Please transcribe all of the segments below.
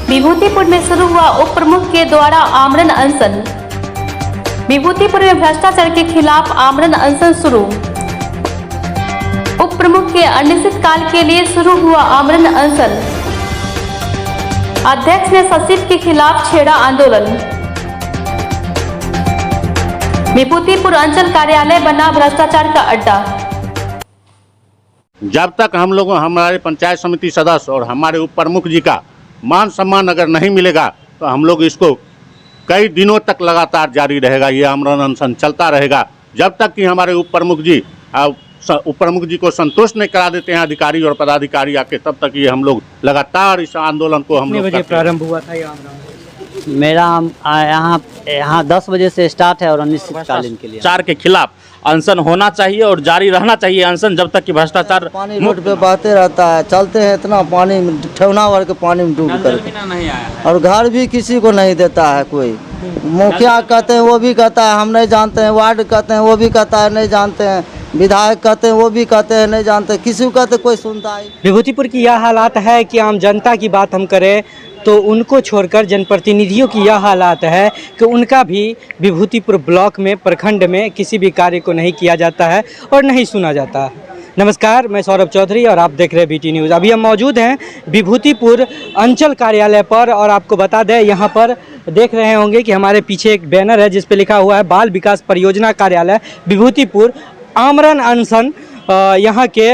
विभूतिपुर में शुरू हुआ उप प्रमुख के द्वारा आमरण अनशन। विभूतिपुर में भ्रष्टाचार के खिलाफ आमरण अनशन शुरू। उप प्रमुख के अनिश्चित काल के लिए शुरू हुआ आमरण अनशन। अध्यक्ष ने सचिव के खिलाफ छेड़ा आंदोलन। विभूतिपुर अंचल कार्यालय बना भ्रष्टाचार का अड्डा। जब तक हम लोगों हमारे पंचायत समिति सदस्य और हमारे उप प्रमुख जी का मान सम्मान अगर नहीं मिलेगा तो हम लोग इसको कई दिनों तक लगातार जारी रहेगा। ये आमरण अनशन चलता रहेगा जब तक कि हमारे उप प्रमुख जी को संतुष्ट नहीं करा देते हैं अधिकारी और पदाधिकारी आके, तब तक ये हम लोग लगातार इस आंदोलन को हम लोग प्रारंभ हुआ था ये आंदोलन? मेरा यहाँ 10 बजे से स्टार्ट है और अनिश्चितकालीन के लिए भ्रष्टाचार के खिलाफ अनशन होना चाहिए और जारी रहना चाहिए अनशन जब तक कि भ्रष्टाचार पानी रोड पे बहते रहता है, चलते हैं इतना पानी में ठेवना भर के पानी में डूब कर नहीं आया और घर भी किसी को नहीं देता है कोई। मुखिया कहते हैं वो भी कहता है हम नहीं जानते हैं, वार्ड कहते हैं वो भी कहता है नहीं जानते हैं, विधायक कहते हैं वो भी कहते हैं नहीं जानते, किसी को कहते कोई सुनता है। विभूतिपुर की यह हालात है कि आम जनता की बात हम करें तो उनको छोड़कर जनप्रतिनिधियों की यह हालात है कि उनका भी विभूतिपुर ब्लॉक में प्रखंड में किसी भी कार्य को नहीं किया जाता है और नहीं सुना जाता है। नमस्कार, मैं सौरभ चौधरी और आप देख रहे हैं BT न्यूज़। अभी हम मौजूद हैं विभूतिपुर अंचल कार्यालय पर और आपको बता दें यहाँ पर देख रहे होंगे कि हमारे पीछे एक बैनर है जिस पे लिखा हुआ है बाल विकास परियोजना कार्यालय विभूतिपुर आमरण अनशन यहाँ के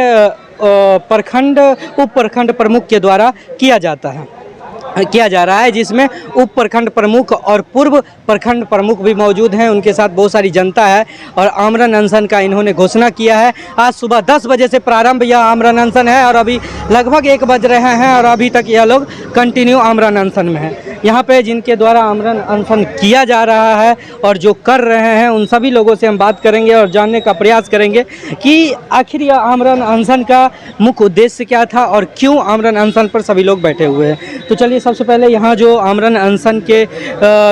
प्रखंड उप प्रखंड प्रमुख के द्वारा किया जा रहा है, जिसमें उप प्रखंड प्रमुख और पूर्व प्रखंड प्रमुख भी मौजूद हैं। उनके साथ बहुत सारी जनता है और आमरण अनशन का इन्होंने घोषणा किया है। आज सुबह 10 बजे से प्रारंभ यह आमरण अनशन है और अभी लगभग 1 बज रहे हैं और अभी तक यह लोग कंटिन्यू आमरण अनशन में हैं। यहाँ पे जिनके द्वारा आमरण अनशन किया जा रहा है और जो कर रहे हैं उन सभी लोगों से हम बात करेंगे और जानने का प्रयास करेंगे कि आखिर यह आमरण अनशन का मुख्य उद्देश्य क्या था और क्यों आमरण अनशन पर सभी लोग बैठे हुए हैं। तो चलिए सबसे पहले यहाँ जो आमरण अनशन के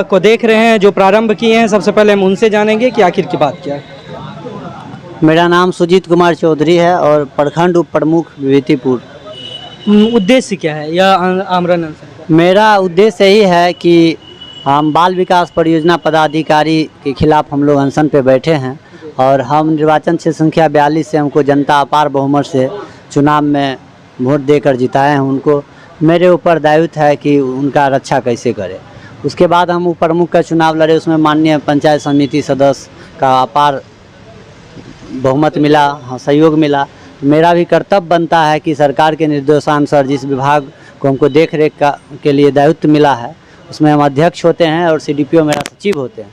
को देख रहे हैं, जो प्रारंभ किए हैं, सबसे पहले हम उनसे जानेंगे कि आखिर की बात क्या है। मेरा नाम सुजीत कुमार चौधरी है और प्रखंड उप प्रमुख विभूतिपुर। उद्देश्य क्या है यह आमरण अनशन? मेरा उद्देश्य यही है कि हम बाल विकास परियोजना पदाधिकारी के खिलाफ हम लोग अनशन पे बैठे हैं और हम निर्वाचन क्षेत्र संख्या 42 से हमको जनता अपार बहुमत से चुनाव में वोट देकर जिताए हैं। उनको मेरे ऊपर दायित्व है कि उनका रक्षा कैसे करें। उसके बाद हम उप प्रमुख का चुनाव लड़े, उसमें माननीय पंचायत समिति सदस्य का अपार बहुमत मिला, सहयोग मिला। मेरा भी कर्तव्य बनता है कि सरकार के निर्देशानुसार जिस विभाग को हमको देख रेख के लिए दायित्व मिला है उसमें हम अध्यक्ष होते हैं और CDPO मेरा सचिव होते हैं।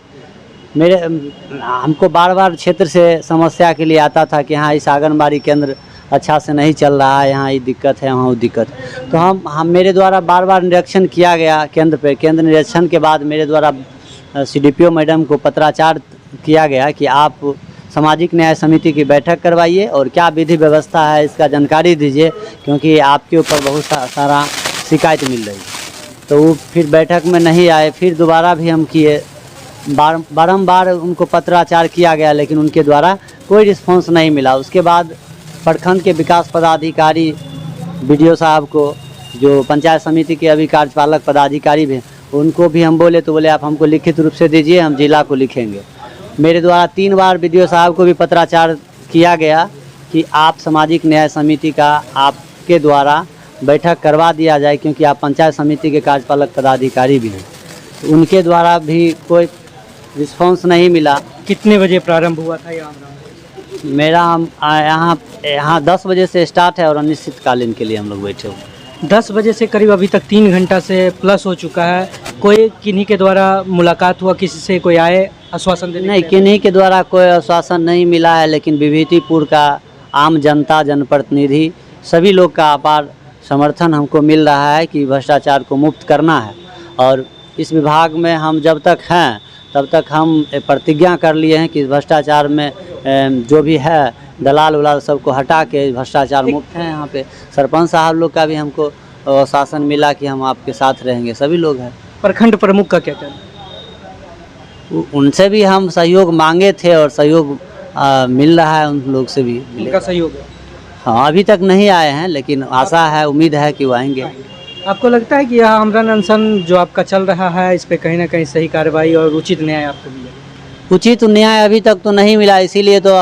हमको बार बार क्षेत्र से समस्या के लिए आता था कि हाँ इस आंगनबाड़ी केंद्र अच्छा से नहीं चल रहा है, यहाँ ये दिक्कत है, वहाँ वो दिक्कत। तो हम मेरे द्वारा बार बार निरीक्षण किया गया केंद्र पे। केंद्र निरीक्षण के बाद मेरे द्वारा CDPO मैडम को पत्राचार किया गया कि आप सामाजिक न्याय समिति की बैठक करवाइए और क्या विधि व्यवस्था है इसका जानकारी दीजिए, क्योंकि आपके ऊपर बहुत सारा शिकायत मिल रही है। तो वो फिर बैठक में नहीं आए। फिर दोबारा भी हम किए, बारंबार उनको पत्राचार किया गया लेकिन उनके द्वारा कोई रिस्पॉन्स नहीं मिला। उसके बाद प्रखंड के विकास पदाधिकारी BDO साहब को, जो पंचायत समिति के अभी कार्यपालक पदाधिकारी भी, उनको भी हम बोले तो बोले आप हमको लिखित रूप से दीजिए, हम जिला को लिखेंगे। मेरे द्वारा 3 बार BDO साहब को भी पत्राचार किया गया कि आप सामाजिक न्याय समिति का आपके द्वारा बैठक करवा दिया जाए, क्योंकि आप पंचायत समिति के कार्यपालक पदाधिकारी भी हैं। तो उनके द्वारा भी कोई रिस्पॉन्स नहीं मिला। कितने बजे प्रारंभ हुआ था ये आमरण? मेरा यहाँ 10 बजे से स्टार्ट है और अनिश्चितकालीन के लिए हम लोग बैठे हुए। 10 बजे से करीब अभी तक 3 घंटा से प्लस हो चुका है। कोई किन्हीं के द्वारा मुलाकात हुआ, किसी से कोई आए आश्वासन देने? नहीं, किन्हीं के द्वारा कोई आश्वासन नहीं मिला है, लेकिन विभूतिपुर का आम जनता, जनप्रतिनिधि, सभी लोग का अपार समर्थन हमको मिल रहा है कि भ्रष्टाचार को मुक्त करना है। और इस विभाग में हम जब तक हैं तब तक हम प्रतिज्ञा कर लिए हैं कि भ्रष्टाचार में जो भी है दलाल उलाल सबको हटा के भ्रष्टाचार मुक्त हैं। यहाँ पे सरपंच साहब लोग का भी हमको शासन मिला कि हम आपके साथ रहेंगे, सभी लोग हैं। प्रखंड प्रमुख का क्या कहना? उनसे भी हम सहयोग मांगे थे और सहयोग मिल रहा है, उन लोग से भी उनका सहयोग है। हाँ, अभी तक नहीं आए हैं लेकिन आशा है, उम्मीद है कि वो आएंगे। आपको लगता है कि यह आमरण अनशन जो आपका चल रहा है इस पे कहीं ना कहीं सही कार्रवाई और उचित न्याय आपको मिलेगा? उचित न्याय अभी तक तो नहीं मिला, इसीलिए तो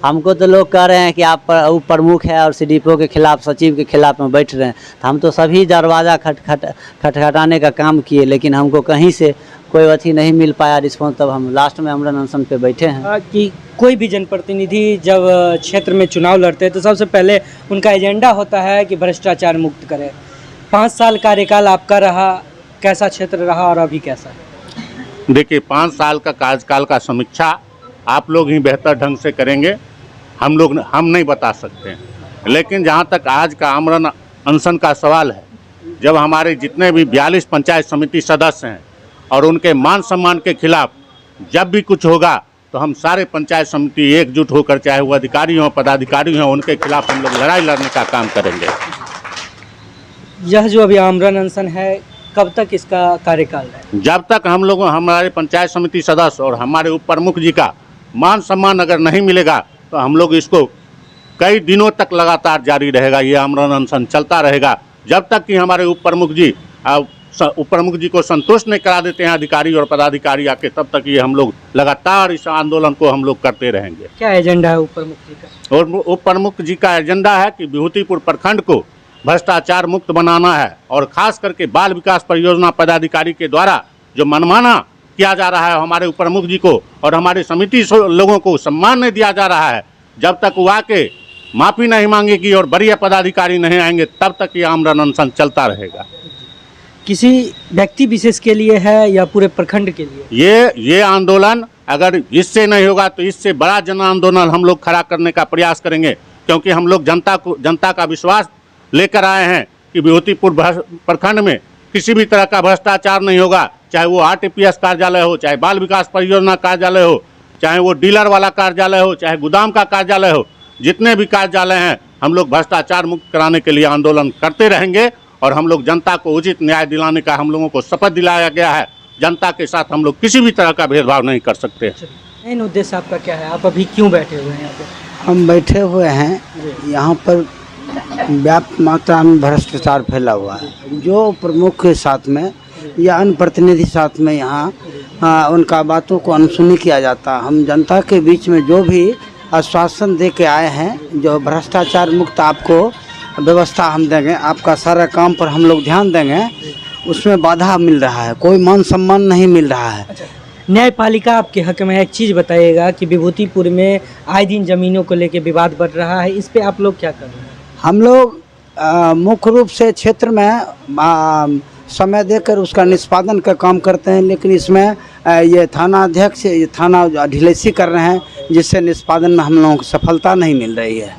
हमको तो लोग कह रहे हैं कि आप उप प्रमुख है और सीडीपीओ के खिलाफ, सचिव के खिलाफ में बैठ रहे हैं। तो हम तो सभी दरवाज़ा खटखटाने का काम किए, लेकिन हमको कहीं से कोई अथी नहीं मिल पाया रिस्पॉन्स, तब हम लास्ट में आमरण अनशन पे बैठे हैं। कि कोई भी जनप्रतिनिधि जब क्षेत्र में चुनाव लड़ते हैं तो सबसे पहले उनका एजेंडा होता है कि भ्रष्टाचार मुक्त करें। 5 साल कार्यकाल आपका रहा, कैसा क्षेत्र रहा और अभी कैसा है? देखिए, 5 साल का कार्यकाल का समीक्षा आप लोग ही बेहतर ढंग से करेंगे, हम नहीं बता सकते हैं। लेकिन जहाँ तक आज का आमरण अनशन का सवाल है, जब हमारे जितने भी 42 पंचायत समिति सदस्य हैं और उनके मान सम्मान के खिलाफ जब भी कुछ होगा तो हम सारे पंचायत समिति एकजुट होकर, चाहे वो अधिकारी हों पदाधिकारी हों, उनके खिलाफ हम लोग लड़ाई लड़ने का काम करेंगे। यह जो अभी आमरण अनशन है, कब तक इसका कार्यकाल है? जब तक हम लोगों, हमारे पंचायत समिति सदस्य और हमारे उप प्रमुख जी का मान सम्मान अगर नहीं मिलेगा तो हम लोग इसको कई दिनों तक लगातार जारी रहेगा। ये आमरण अनशन चलता रहेगा जब तक कि हमारे उप प्रमुख जी को संतुष्ट नहीं करा देते हैं अधिकारी और पदाधिकारी आके, तब तक ये हम लोग लगातार इस आंदोलन को हम लोग करते रहेंगे। क्या एजेंडा है उप प्रमुख जी का? और उप प्रमुख जी का एजेंडा है कि विभूतिपुर प्रखंड को भ्रष्टाचार मुक्त बनाना है, और खास करके बाल विकास परियोजना पदाधिकारी के द्वारा जो मनमाना किया जा रहा है हमारे उप प्रमुख जी को और हमारे समिति लोगों को सम्मान नहीं दिया जा रहा है, जब तक वो आके माफ़ी नहीं मांगेगी और वरीय पदाधिकारी नहीं आएंगे तब तक ये आमरण अनशन चलता रहेगा। किसी व्यक्ति विशेष के लिए है या पूरे प्रखंड के लिए? ये आंदोलन अगर इससे नहीं होगा तो इससे बड़ा जन आंदोलन हम लोग खड़ा करने का प्रयास करेंगे, क्योंकि हम लोग जनता का विश्वास लेकर आए हैं कि विभूतिपुर प्रखंड में किसी भी तरह का भ्रष्टाचार नहीं होगा, चाहे वो आरटीपीएस कार्यालय हो, चाहे बाल विकास परियोजना कार्यालय हो, चाहे वो डीलर वाला कार्यालय हो, चाहे गोदाम का कार्यालय हो, जितने भी कार्यालय हैं हम लोग भ्रष्टाचार मुक्त कराने के लिए आंदोलन करते रहेंगे। और हम लोग जनता को उचित न्याय दिलाने का हम लोगों को शपथ दिलाया गया है। जनता के साथ हम लोग किसी भी तरह का भेदभाव नहीं कर सकते। मेन उद्देश्य आपका क्या है? आप अभी क्यों बैठे हुए हैं यहाँ पे? हम बैठे हुए हैं यहाँ पर, व्यापक मात्रा में भ्रष्टाचार फैला हुआ है। जो प्रमुख के साथ में या अन्य प्रतिनिधि साथ में यहाँ उनका बातों को अनसुनी किया जाता। हम जनता के बीच में जो भी आश्वासन दे के आए हैं, जो भ्रष्टाचार मुक्त आपको व्यवस्था हम देंगे, आपका सारा काम पर हम लोग ध्यान देंगे, उसमें बाधा मिल रहा है, कोई मान सम्मान नहीं मिल रहा है। अच्छा, न्यायपालिका आपके हक में एक चीज़ बताइएगा कि विभूतिपुर में आए दिन ज़मीनों को लेकर विवाद बढ़ रहा है, इस पे आप लोग क्या कर रहे हैं? हम लोग मुख्य रूप से क्षेत्र में समय देकर उसका निष्पादन का काम करते हैं, लेकिन इसमें ये थाना अध्यक्ष ये थाना ढिलेसी कर रहे हैं, जिससे निष्पादन में हम लोगों को सफलता नहीं मिल रही है।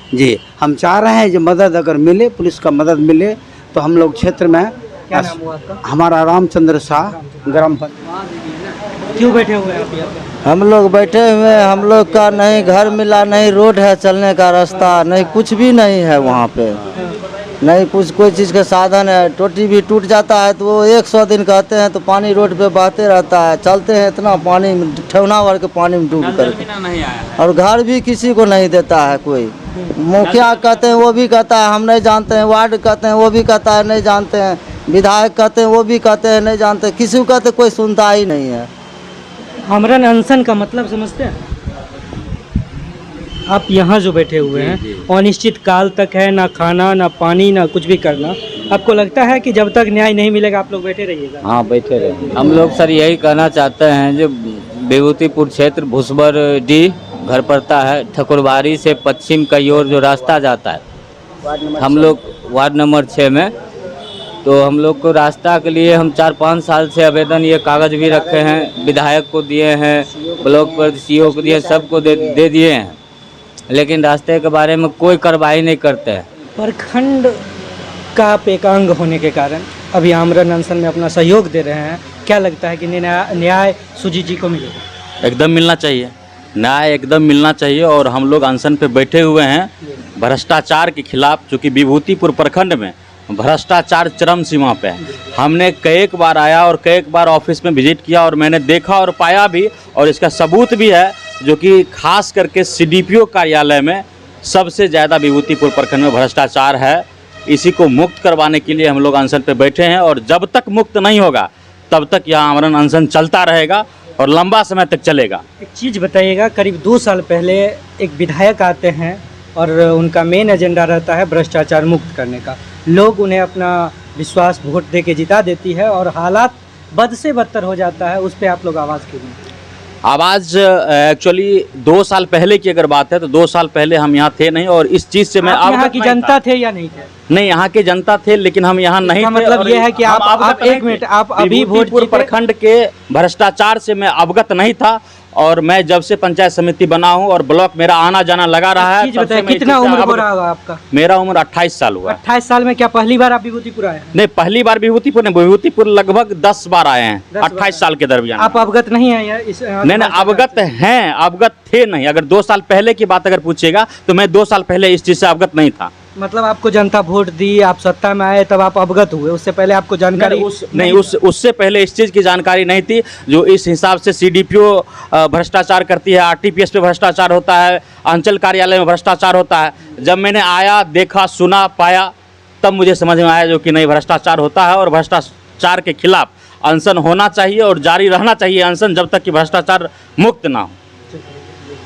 जी, हम चाह रहे हैं जो मदद अगर मिले, पुलिस का मदद मिले तो हम लोग क्षेत्र में। क्या नाम हुआ आपका? हमारा रामचंद्र शाह, ग्राम पंचायत। क्यों बैठे हुए हैं आप यहाँ पे? हम लोग बैठे हुए हैं, हम लोग का नहीं घर मिला, नहीं रोड है चलने का रास्ता, नहीं कुछ भी नहीं है वहाँ पे, नहीं कुछ कोई चीज़ का साधन है। टोटी भी टूट जाता है तो वो 100 दिन कहते हैं तो पानी रोड पे बहते रहता है, चलते हैं इतना पानी में, ठेवना भर के पानी में डूब कर, और घर भी किसी को नहीं देता है कोई। मुखिया कहते हैं वो भी कहता है हम नहीं जानते हैं, वार्ड कहते हैं वो भी कहता है नहीं जानते हैं, विधायक कहते हैं वो भी कहते हैं नहीं जानते, किसी को कहते कोई सुनता ही नहीं है। आमरण अनशन का मतलब समझते हैं आप? यहाँ जो बैठे हुए हैं अनिश्चित काल तक है, ना खाना ना पानी ना कुछ भी करना। आपको लगता है कि जब तक न्याय नहीं मिलेगा आप लोग बैठे रहिएगा? हाँ, बैठे रहेंगे। हम लोग सर यही कहना चाहते हैं, जो विभूतिपुर क्षेत्र भुसबर डी घर पड़ता है, ठकुरबाड़ी से पश्चिम की ओर जो रास्ता जाता है, हम लोग वार्ड नंबर 6 में, तो हम लोग को रास्ता के लिए हम 4-5 साल से आवेदन ये कागज़ भी रखे हैं, विधायक को दिए हैं, ब्लॉक पर सीओ को दिए, सबको दे दिए हैं, लेकिन रास्ते के बारे में कोई कार्रवाई नहीं करते हैं। प्रखंड का आप एक अंग होने के कारण अभी आमरण अनशन में अपना सहयोग दे रहे हैं, क्या लगता है कि न्याय सुजीत जी को मिलेगा? एकदम मिलना चाहिए, न्याय एकदम मिलना चाहिए। और हम लोग अनशन पे बैठे हुए हैं भ्रष्टाचार के खिलाफ, चूँकि विभूतिपुर प्रखंड में भ्रष्टाचार चरम सीमा पे है। हमने कई बार आया और कई बार ऑफिस में विजिट किया और मैंने देखा और पाया भी, और इसका सबूत भी है, जो कि खास करके सीडीपीओ कार्यालय में सबसे ज़्यादा विभूतिपुर प्रखंड में भ्रष्टाचार है। इसी को मुक्त करवाने के लिए हम लोग अनशन पे बैठे हैं। और जब तक मुक्त नहीं होगा तब तक यह आमरण अनशन चलता रहेगा और लंबा समय तक चलेगा। एक चीज़ बताइएगा, करीब 2 साल पहले एक विधायक आते हैं और उनका मेन एजेंडा रहता है भ्रष्टाचार मुक्त करने का। लोग उन्हें अपना विश्वास वोट दे के जिता देती है और हालात बद से बदतर हो जाता है। उस पर आप लोग आवाज़ क्यों नहीं? आवाज़ एक्चुअली 2 साल पहले की अगर बात है तो 2 साल पहले हम यहाँ थे नहीं और इस चीज़ से मैं आप यहाँ अवगत की नहीं जनता था। थे या नहीं थे? नहीं, यहाँ के जनता थे लेकिन हम यहाँ नहीं थे। मतलब और ये है कि हम आप अवगत नहीं एक मिनट, थे। आप अभी वोट विभूतिपुर जीते? प्रखंड के भ्रष्टाचार से मैं अवगत नहीं था और मैं जब से पंचायत समिति बना हूँ और ब्लॉक मेरा आना जाना लगा रहा है। चीज़ बताइए, कितना उम्र हो रहा होगा आपका? मेरा उम्र 28 साल हुआ। 28 साल में क्या पहली बार आप विभूतिपुर आए हैं? नहीं, पहली बार विभूतिपुर नहीं, विभूतिपुर लगभग 10 बार आए हैं 28 साल के दरमियान। आप अवगत नहीं है इस? नहीं, अवगत हैं, अवगत थे नहीं। अगर 2 साल पहले की बात अगर पूछेगा तो मैं 2 साल पहले इस चीज़ से अवगत नहीं था। मतलब आपको जनता वोट दी, आप सत्ता में आए, तब आप अवगत हुए, उससे पहले आपको जानकारी उससे पहले इस चीज़ की जानकारी नहीं थी। जो इस हिसाब से CDPO भ्रष्टाचार करती है, RTPS पे भ्रष्टाचार होता है, अंचल कार्यालय में भ्रष्टाचार होता है, जब मैंने आया, देखा, सुना, पाया, तब मुझे समझ में आया जो कि नहीं, भ्रष्टाचार होता है और भ्रष्टाचार के खिलाफ अनशन होना चाहिए और जारी रहना चाहिए अनशन जब तक कि भ्रष्टाचार मुक्त ना हो।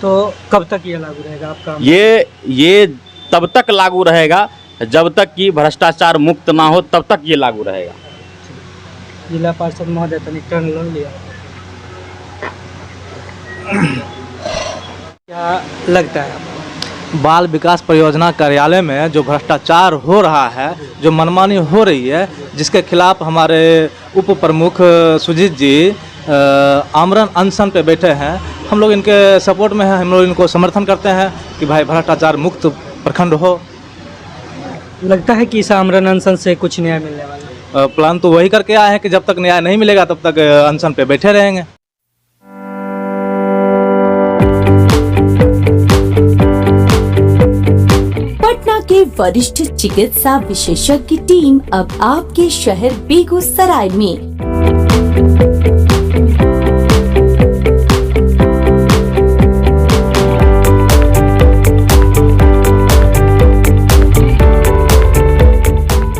तो कब तक ये लागू रहेगा आपका? ये तब तक लागू रहेगा जब तक कि भ्रष्टाचार मुक्त ना हो, तब तक ये लागू रहेगा। जिला पार्षद महोदय तनिक टर्न लो लिया। क्या लगता है आपको? बाल विकास परियोजना कार्यालय में जो भ्रष्टाचार हो रहा है, जो मनमानी हो रही है, जिसके खिलाफ हमारे उप प्रमुख सुजीत जी आमरण अनशन पे बैठे हैं, हम लोग इनके सपोर्ट में हैं। हम लोग इनको समर्थन करते हैं कि भाई भ्रष्टाचार मुक्त प्रखंड हो। लगता है कि इस आमरण अनशन से कुछ न्याय मिलने वाला है? प्लान तो वही करके आए हैं कि जब तक न्याय नहीं मिलेगा तब तक अनशन पे बैठे रहेंगे। पटना के वरिष्ठ चिकित्सा विशेषज्ञ टीम अब आपके शहर बेगूसराय में।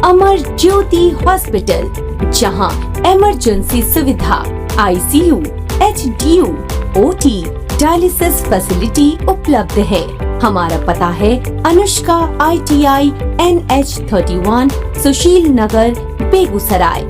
अमर ज्योति हॉस्पिटल, जहां इमरजेंसी सुविधा, ICU, HDU, OT, dialysis facility उपलब्ध है। हमारा पता है अनुष्का ITI NH 31, सुशील नगर, बेगूसराय।